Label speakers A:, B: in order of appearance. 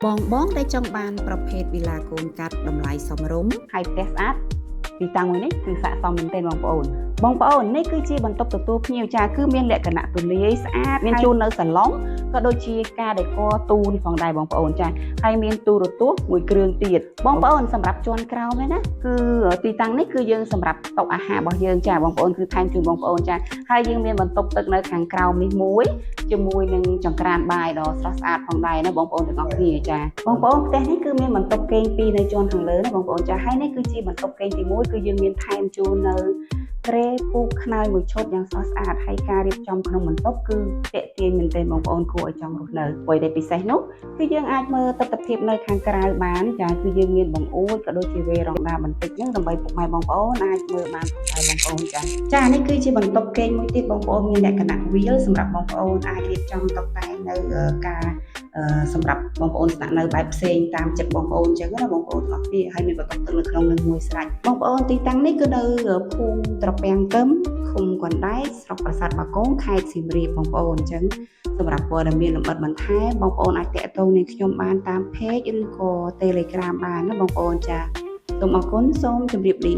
A: បងដែលចង់បានប្រភេទវីឡាកូនកាត់តម្លៃសមរម្យហើយផ្ទះស្អាតទីតាំងមួយនេះគឺស័ក្តិសមមែនទែនបងប្អូននេះគឺជាបន្ទប់ទទួលភ្ញៀវចាគឺមានលក្ខណៈទូលាយស្អាតមានជួននៅសាឡុងក៏ដូចជាការដេក័រទូនេះផងដែរបងប្អូនចាហើយមានទូរទស្សន៍មួយគ្រឿងទៀតបងប្អូនសម្រាប់ជាន់ក្រោមនេះណាគឺទីតាំងនេះគឺយើងសម្រាប់តុអាហាររបស់យើងចាបងប្អូនគឺថែមជូនបងប្អូនចាហើយយើងមានបន្ទប់ទឹកនៅខាងក្រោមនេះមួយជាមួយនឹងចង្ក្រានបាយដ៏ស្រស់ស្អាតផងដែរណាបងប្អូនទាំងអស់គ្នាចាបងប្អូនផ្ទះនេះគឺមានបន្ទប់គេង2នៅជាន់ខាងលើណាបងប្អូនចាហើយនេះគឺជាបន្ទប់គេងទី1គឺយើងមានថែមជូននៅក្រែពូកខ្នើយមួយឈុតយ៉ាងស្រស់ស្អាតហើយការរៀបចំក្នុងបន្ទប់គឺទាក់ទាញមែនទែនបងប្អូនគួរឲ្យចង់រស់នៅអ្វីដែលពិសេសនោះគឺយើងអាចមើលទិដ្ឋភាពនៅខាងក្រៅបានចាគឺយើងមានបង្អួចក៏ដូចជាវេរ៉ង់ដាបន្តិចហ្នឹងដើម្បីពុកម៉ែបងប្អូនអាចមើលបានផងដែរបងប្អូនចានេះគឺជាបន្ទប់គេងមួយទៀតបងប្អូនមានលក្ខណៈវាលសម្រាប់បងប្អូនអាចរៀបចំតុបតែងនៅការសម្រាប់បងប្អូនស្នាក់នៅបែបផ្សេងតាមចិត្តបងប្អូនអញ្ចឹងណាបងប្អូនទាំងអស់គ្នាហើយមានបន្ទប់ទឹកនៅក្នុងនឹងមួយស្រេចបងប្អូនទីតាំងនេះគឺនៅភូមិត្រពាំងកឹមឃុំកណ្ដែកស្រុកប្រាសាទបាគងខេត្តសៀមរាបបងប្អូនអញ្ចឹងសម្រាប់ព័ត៌មានលម្អិតបន្ថែមបងប្អូនអាចតាក់ទងនឹងខ្ញុំបានតាម page ឬក៏ Telegram បានណាបងប្អូនចាសូមអរគុណសូមជម្រាបលា